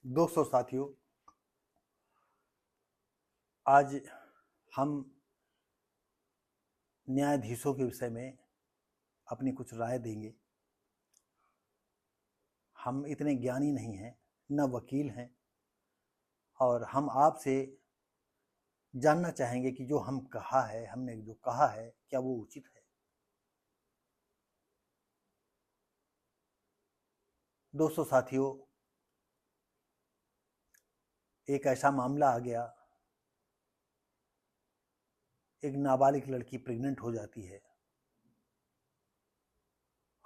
दोस्तों साथियों, आज हम न्यायाधीशों के विषय में अपनी कुछ राय देंगे। हम इतने ज्ञानी नहीं हैं, न वकील हैं, और हम आपसे जानना चाहेंगे कि जो हमने जो कहा है क्या वो उचित है। दोस्तों साथियों, एक ऐसा मामला आ गया, एक नाबालिग लड़की प्रेग्नेंट हो जाती है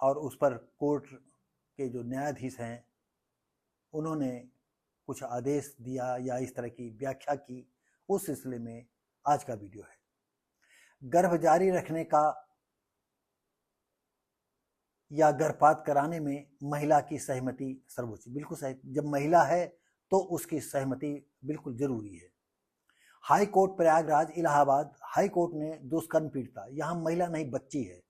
और उस पर कोर्ट के जो न्यायाधीश हैं उन्होंने कुछ आदेश दिया या इस तरह की व्याख्या की। उस सिलसिले में आज का वीडियो है। गर्भ जारी रखने का या गर्भपात कराने में महिला की सहमति सर्वोच्च। बिल्कुल सही। जब महिला है तो उसकी सहमति बिल्कुल जरूरी है। High court Prayagraj Allahabad high court ने दुष्कर्म पीड़िता, यहाँ महिला नहीं बच्ची है,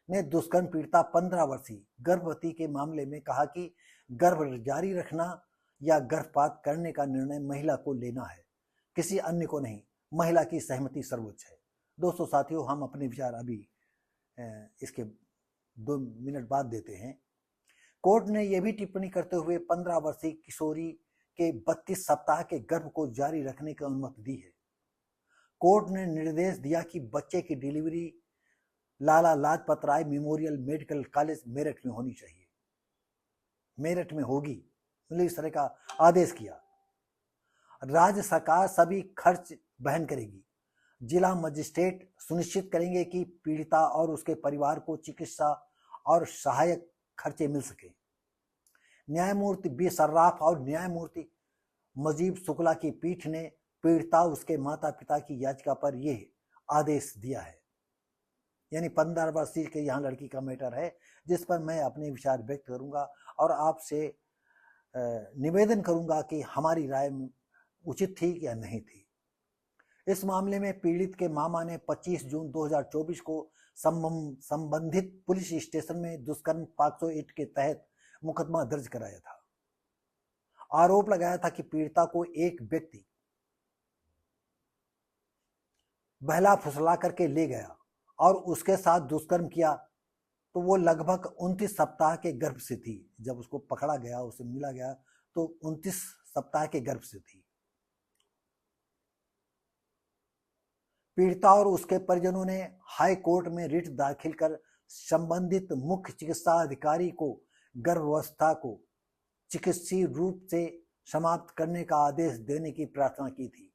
ने दुष्कर्म पीड़िता 15 वर्षीय गर्भवती के मामले में कहा कि गर्भ जारी रखना या गर्भपात करने का निर्णय महिला को लेना है, किसी अन्य को नहीं। महिला की सहमति सर्वोच्च है। दोस्तों साथियों, हम अपने विचार अभी इसके 2 मिनट बाद देते हैं। कोर्ट ने यह भी टिप्पणी करते हुए 15 वर्षीय किशोरी के 32 सप्ताह के गर्भ को जारी रखने की अनुमति दी है। कोर्ट ने निर्देश दिया कि बच्चे की delivery Lala Lajpat Rai memorial medical college Meerut में होनी चाहिए। मेरठ में होगी, मतलब इस तरह का आदेश किया। राज्य सरकार सभी खर्च वहन करेगी। जिला मजिस्ट्रेट सुनिश्चित करेंगे कि पीड़िता और उसके परिवार को चिकित्सा और सहायक खर्चे मिल सके। न्यायमूर्ति बी सर्राफ और न्यायमूर्ति मजीब शुक्ला की पीठ ने पीड़िता उसके माता पिता की याचिका पर यह आदेश दिया है। यानी 15 वर्षीय के यहाँ लड़की का मैटर है जिस पर मैं अपने विचार व्यक्त करूंगा और आपसे निवेदन करूंगा कि हमारी राय उचित थी या नहीं थी। इस मामले में पीड़ित के मामा ने 25 जून 2024 को संबंधित पुलिस स्टेशन में दुष्कर्म पॉक्सो एक्ट के तहत मुकदमा दर्ज कराया था। आरोप लगाया था कि पीड़िता को एक व्यक्ति बहला फुसला करके ले गया और उसके साथ दुष्कर्म किया। तो वो लगभग 29 सप्ताह के गर्भ से थी। जब उसको पकड़ा गया, उसे मिला गया तो 29 सप्ताह के गर्भ से थी। पीड़िता और उसके परिजनों ने हाई कोर्ट में रिट दाखिल कर संबंधित मुख्य चिकित्सा अधिकारी को गर्भावस्था को चिकित्सीय रूप से समाप्त करने का आदेश देने की प्रार्थना की थी।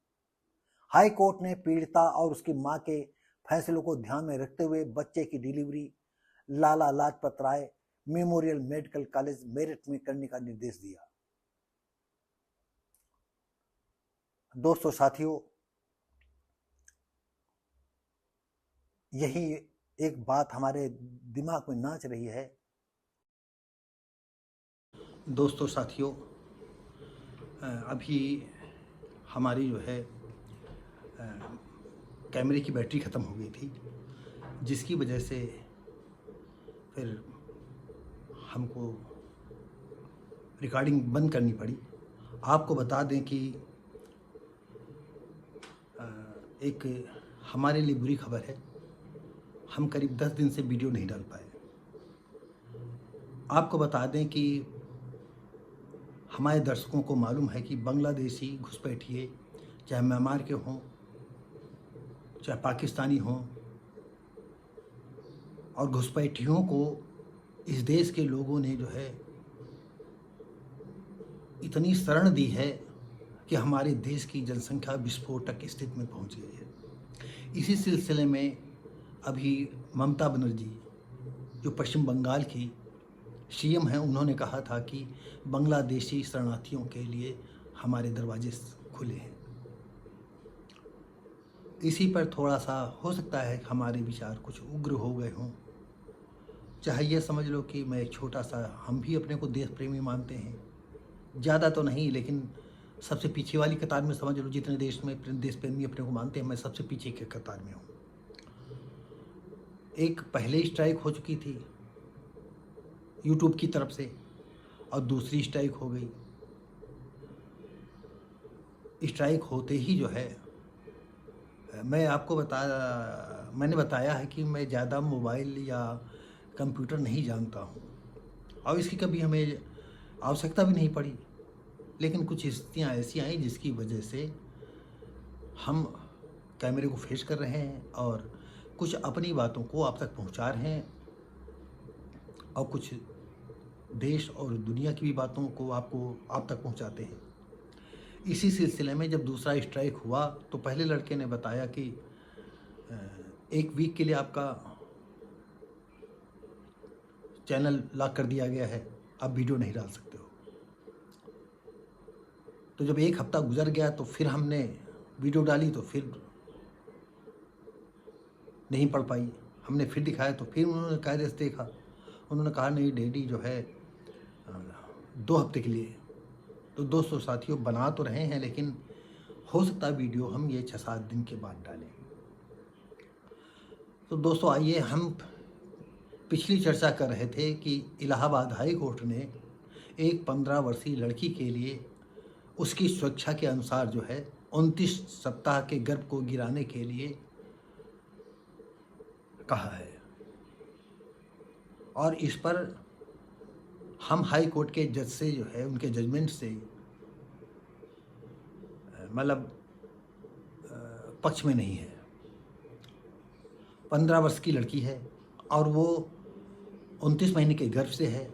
हाई कोर्ट ने पीड़िता और उसकी मां के फैसलों को ध्यान में रखते हुए बच्चे की delivery Lala Lajpat Rai memorial medical college Meerut में करने का निर्देश दिया। दोस्तों साथियों, यही एक बात हमारे दिमाग में नाच रही है। दोस्तों साथियों, अभी हमारी जो है कैमरे की बैटरी ख़त्म हो गई थी, जिसकी वजह से फिर हमको रिकॉर्डिंग बंद करनी पड़ी। आपको बता दें कि एक हमारे लिए बुरी खबर है, हम करीब 10 दिन से वीडियो नहीं डाल पाए। आपको बता दें कि हमारे दर्शकों को मालूम है कि बांग्लादेशी घुसपैठिए, चाहे म्यांमार के हों, चाहे पाकिस्तानी हों, और घुसपैठियों को इस देश के लोगों ने जो है इतनी शरण दी है कि हमारे देश की जनसंख्या विस्फोटक स्थिति में पहुंच गई है। इसी सिलसिले में अभी ममता बनर्जी, जो पश्चिम बंगाल की सीएम हैं, उन्होंने कहा था कि बांग्लादेशी शरणार्थियों के लिए हमारे दरवाजे खुले हैं। इसी पर थोड़ा सा हो सकता है कि हमारे विचार कुछ उग्र हो गए हों। चाहे ये समझ लो कि मैं एक छोटा सा, हम भी अपने को देश प्रेमी मानते हैं, ज़्यादा तो नहीं लेकिन सबसे पीछे वाली कतार में समझ लो। जितने देश में देश प्रेमी अपने को मानते हैं, मैं सबसे पीछे के कतार में हूँ। एक पहले स्ट्राइक हो चुकी थी यूट्यूब की तरफ से और दूसरी स्ट्राइक हो गई। स्ट्राइक होते ही जो है, मैंने बताया है कि मैं ज़्यादा मोबाइल या कंप्यूटर नहीं जानता हूँ और इसकी कभी हमें आवश्यकता भी नहीं पड़ी। लेकिन कुछ स्थितियाँ ऐसी आई जिसकी वजह से हम कैमरे को फेस कर रहे हैं और कुछ अपनी बातों को आप तक पहुंचा रहे हैं और कुछ देश और दुनिया की भी बातों को आप तक पहुंचाते हैं। इसी सिलसिले में जब दूसरा स्ट्राइक हुआ तो पहले लड़के ने बताया कि 1 वीक के लिए आपका चैनल लॉक कर दिया गया है, आप वीडियो नहीं डाल सकते हो। तो जब 1 हफ्ता गुजर गया तो फिर हमने वीडियो डाली तो फिर नहीं पढ़ पाई। हमने फिर दिखाया तो फिर उन्होंने कायदे से देखा। उन्होंने कहा नहीं डैडी जो है 2 हफ्ते के लिए। तो दोस्तों साथियों, बना तो रहे हैं लेकिन हो सकता है वीडियो हम ये 6-7 दिन के बाद डालें। तो दोस्तों आइए, हम पिछली चर्चा कर रहे थे कि इलाहाबाद हाई कोर्ट ने एक 15 वर्षीय लड़की के लिए उसकी स्वेच्छा के अनुसार जो है 29 सप्ताह के गर्भ को गिराने के लिए कहा है। और इस पर हम हाई कोर्ट के जज से जो है, उनके जजमेंट से मतलब पक्ष में नहीं है। 15 वर्ष की लड़की है और वो 29 महीने के गर्भ से है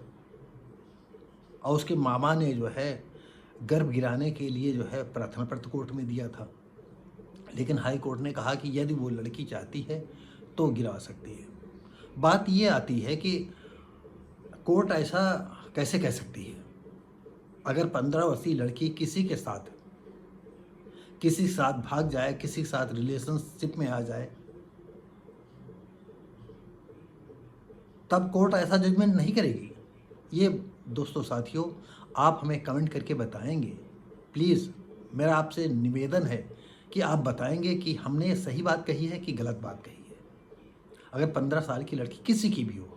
और उसके मामा ने जो है गर्भ गिराने के लिए जो है प्रार्थना पत्र कोर्ट में दिया था। लेकिन हाई कोर्ट ने कहा कि यदि वो लड़की चाहती है तो गिरा सकती है। बात ये आती है कि कोर्ट ऐसा कैसे कह सकती है? अगर 15 वर्षीय लड़की किसी के साथ भाग जाए, किसी के साथ रिलेशनशिप में आ जाए, तब कोर्ट ऐसा जजमेंट नहीं करेगी। ये दोस्तों साथियों, आप हमें कमेंट करके बताएंगे। प्लीज़ मेरा आपसे निवेदन है कि आप बताएंगे कि हमने सही बात कही है कि गलत बात कही है। अगर 15 साल की लड़की किसी की भी हो,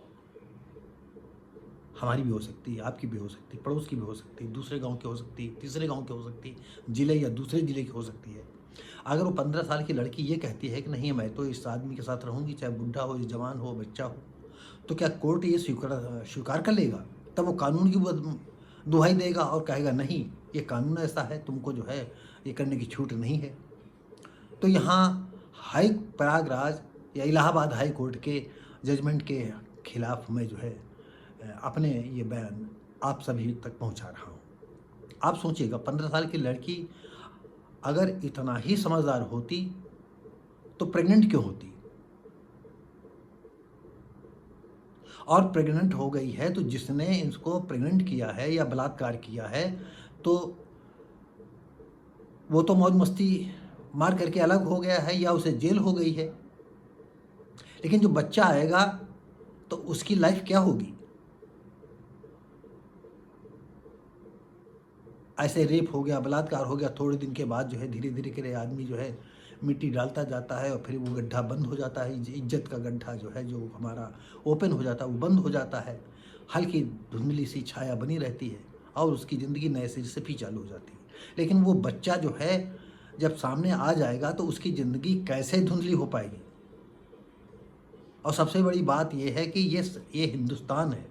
हमारी भी हो सकती है, आपकी भी हो सकती है, पड़ोस की भी हो सकती है, दूसरे गांव की हो सकती है, तीसरे गांव की हो सकती है, ज़िले या दूसरे ज़िले की हो सकती है। अगर वो 15 साल की लड़की ये कहती है कि नहीं मैं तो इस आदमी के साथ रहूँगी, चाहे बुढ़ा हो, जवान हो, बच्चा हो, तो क्या कोर्ट ये स्वीकार कर लेगा? तब वो कानून की दुहाई देगा और कहेगा नहीं ये कानून ऐसा है, तुमको जो है ये करने की छूट नहीं है। तो यहाँ प्रयागराज या इलाहाबाद हाई कोर्ट के जजमेंट के खिलाफ मैं जो है अपने ये बयान आप सभी तक पहुंचा रहा हूं। आप सोचिएगा, 15 साल की लड़की अगर इतना ही समझदार होती तो प्रेग्नेंट क्यों होती? और प्रेग्नेंट हो गई है तो जिसने इसको प्रेग्नेंट किया है या बलात्कार किया है तो वो तो मौज मस्ती मार करके अलग हो गया है या उसे जेल हो गई है। लेकिन जो बच्चा आएगा तो उसकी लाइफ क्या होगी? ऐसे रेप हो गया, बलात्कार हो गया, थोड़े दिन के बाद जो है धीरे धीरे करे आदमी जो है मिट्टी डालता जाता है और फिर वो गड्ढा बंद हो जाता है। इज्जत का गड्ढा जो है, जो हमारा ओपन हो जाता है, वो बंद हो जाता है। हल्की धुंधली सी छाया बनी रहती है और उसकी ज़िंदगी नए सिरे से फिर चालू हो जाती है। लेकिन वो बच्चा जो है जब सामने आ जाएगा तो उसकी ज़िंदगी कैसे धुंधली हो पाएगी? और सबसे बड़ी बात यह है कि ये हिंदुस्तान है।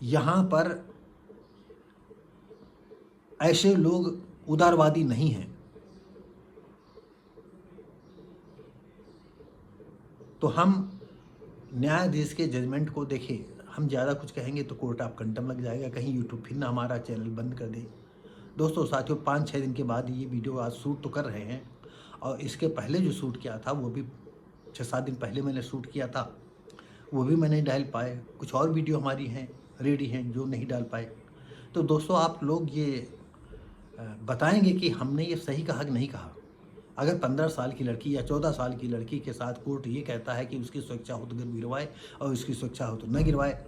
यहाँ पर ऐसे लोग उदारवादी नहीं हैं। तो हम न्यायाधीश के जजमेंट को देखिए। हम ज़्यादा कुछ कहेंगे तो कोर्ट ऑफ कंटेम्प्ट लग जाएगा, कहीं यूट्यूब फिर ना हमारा चैनल बंद कर दे। दोस्तों साथियों, 5-6 दिन के बाद ये वीडियो आज शूट तो कर रहे हैं और इसके पहले जो शूट किया था वो भी 6-7 दिन पहले मैंने शूट किया था, वो भी मैं नहीं डाल पाए। कुछ और वीडियो हमारी हैं रेडी हैं जो नहीं डाल पाए। तो दोस्तों आप लोग ये बताएंगे कि हमने ये सही कहा कि नहीं कहा। अगर 15 साल की लड़की या 14 साल की लड़की के साथ कोर्ट ये कहता है कि उसकी स्वेच्छा हो तो गिरवाए और उसकी स्वेच्छा हो तो न गिरवाए।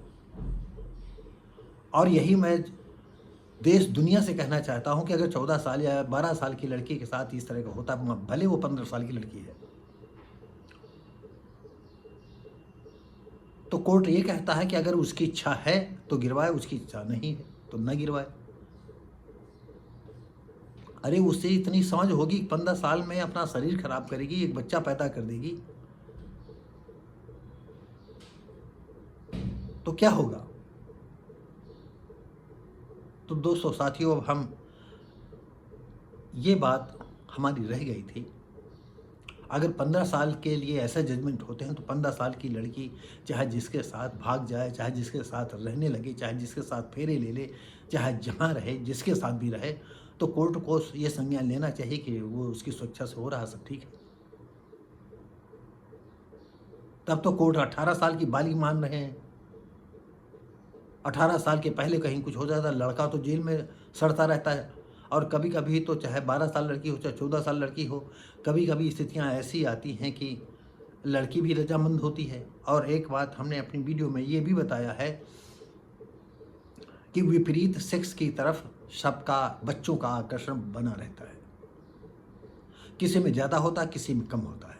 और यही मैं देश दुनिया से कहना चाहता हूं कि अगर 14 साल या 12 साल की लड़की के साथ इस तरह का होता, भले वो 15 साल की लड़की है, तो कोर्ट ये कहता है कि अगर उसकी इच्छा है तो गिरवाए, उसकी इच्छा नहीं है तो न गिरवाए। अरे उससे इतनी समझ होगी, 15 साल में अपना शरीर खराब करेगी, एक बच्चा पैदा कर देगी, तो क्या होगा। तो दोस्तों साथियों, अब हम ये बात हमारी रह गई थी, अगर 15 साल के लिए ऐसा जजमेंट होते हैं तो 15 साल की लड़की चाहे जिसके साथ भाग जाए, चाहे जिसके साथ रहने लगे, चाहे जिसके साथ फेरे ले ले, चाहे जहाँ रहे, जिसके साथ भी रहे, तो कोर्ट को ये संज्ञान लेना चाहिए कि वो उसकी स्वेच्छा से हो रहा, सब ठीक है। तब तो कोर्ट 18 साल की बालिग मान रहे हैं। 18 साल के पहले कहीं कुछ हो जाता, लड़का तो जेल में सड़ता रहता है। और कभी कभी तो चाहे 12 साल लड़की हो, चाहे 14 साल लड़की हो, कभी कभी स्थितियां ऐसी आती हैं कि लड़की भी रजामंद होती है। और एक बात हमने अपनी वीडियो में ये भी बताया है कि विपरीत सेक्स की तरफ सबका, बच्चों का आकर्षण बना रहता है, किसी में ज़्यादा होता है, किसी में कम होता है।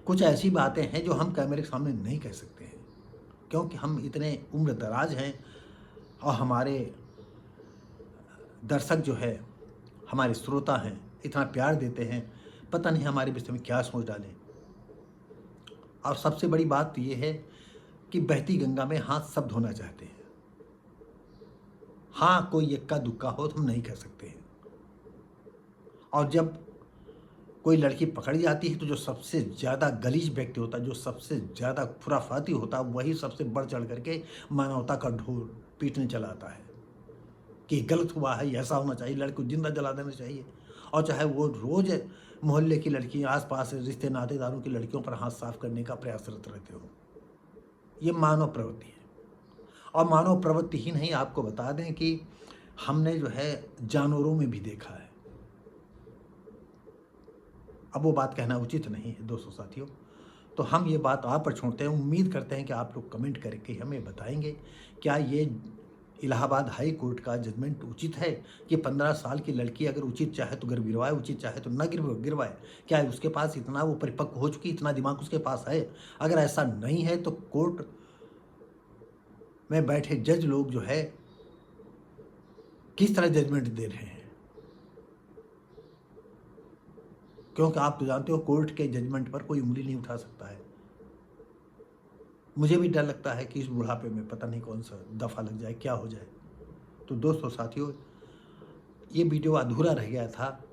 कुछ ऐसी बातें हैं जो हम कैमरे के सामने नहीं कह सकते हैं, क्योंकि हम इतने उम्र दराज हैं और हमारे दर्शक जो है, हमारे श्रोता हैं, इतना प्यार देते हैं, पता नहीं हमारे विषय में क्या सोच डालें। और सबसे बड़ी बात तो ये है कि बहती गंगा में हाथ सब धोना चाहते हैं। हाँ, कोई इक्का दुक्का हो तो हम नहीं कह सकते हैं। और जब कोई लड़की पकड़ी जाती है तो जो सबसे ज़्यादा गलीज व्यक्ति होता है, जो सबसे ज़्यादा खुराफाती होता है, वही सबसे बढ़ चढ़ करके मानवता का ढोल पीटने चला आता है कि गलत हुआ है, ऐसा होना चाहिए, लड़की को जिंदा जला देना चाहिए। और चाहे वो रोज़ मोहल्ले की लड़की, आसपास रिश्ते नातेदारों की लड़कियों पर हाथ साफ करने का प्रयासरत रहते हो। ये मानव प्रवृत्ति है। और मानव प्रवृत्ति ही नहीं, आपको बता दें कि हमने जो है जानवरों में भी देखा है। अब वो बात कहना उचित नहीं है दोस्तों साथियों, तो हम ये बात आप पर छोड़ते हैं। उम्मीद करते हैं कि आप लोग कमेंट करके हमें बताएंगे क्या ये इलाहाबाद हाई कोर्ट का जजमेंट उचित है कि 15 साल की लड़की अगर उचित चाहे तो गिरवाए, उचित चाहे तो न गिरवाए। क्या उसके पास इतना वो परिपक्व हो चुकी, इतना दिमाग उसके पास है? अगर ऐसा नहीं है तो कोर्ट में बैठे जज लोग जो है किस तरह जजमेंट दे रहे हैं, क्योंकि आप तो जानते हो कोर्ट के जजमेंट पर कोई उंगली नहीं उठा सकता है। मुझे भी डर लगता है कि इस बुढ़ापे में पता नहीं कौन सा दफ़ा लग जाए, क्या हो जाए। तो दोस्तों साथियों, ये वीडियो अधूरा रह गया था,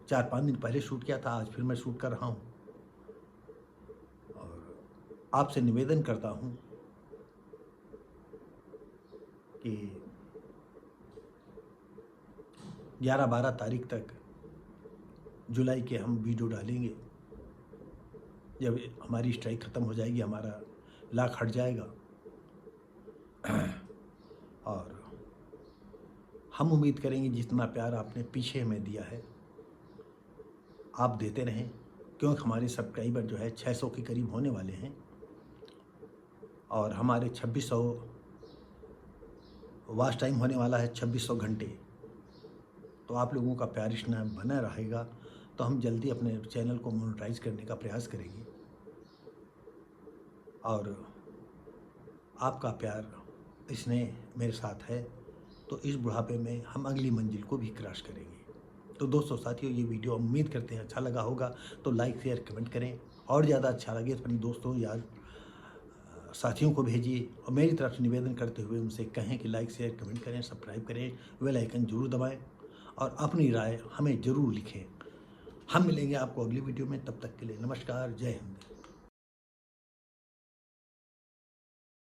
4-5 दिन पहले शूट किया था, आज फिर मैं शूट कर रहा हूँ। और आपसे निवेदन करता हूँ कि 11-12 तारीख तक जुलाई के हम वीडियो डालेंगे। जब हमारी स्ट्राइक ख़त्म हो जाएगी, हमारा लाख हट जाएगा, और हम उम्मीद करेंगे जितना प्यार आपने पीछे हमें दिया है आप देते रहें, क्योंकि हमारे सब्सक्राइबर जो है 600 के करीब होने वाले हैं और हमारे 2600 वॉच टाइम होने वाला है, 2600 घंटे। तो आप लोगों का प्यार इतना बना रहेगा तो हम जल्दी अपने चैनल को मोनेटाइज करने का प्रयास करेंगे। और आपका प्यार, स्नेह मेरे साथ है तो इस बुढ़ापे में हम अगली मंजिल को भी क्रॉस करेंगे। तो दोस्तों साथियों, ये वीडियो उम्मीद करते हैं अच्छा लगा होगा, तो लाइक शेयर कमेंट करें, और ज़्यादा अच्छा लगे तो अपने दोस्तों यार साथियों को भेजिए। और मेरी तरफ से निवेदन करते हुए उनसे कहें कि लाइक शेयर कमेंट करें, सब्सक्राइब करें, बेल आइकन जरूर दबाएं और अपनी राय हमें ज़रूर लिखें। हम मिलेंगे आपको अगली वीडियो में, तब तक के लिए नमस्कार, जय हिंद।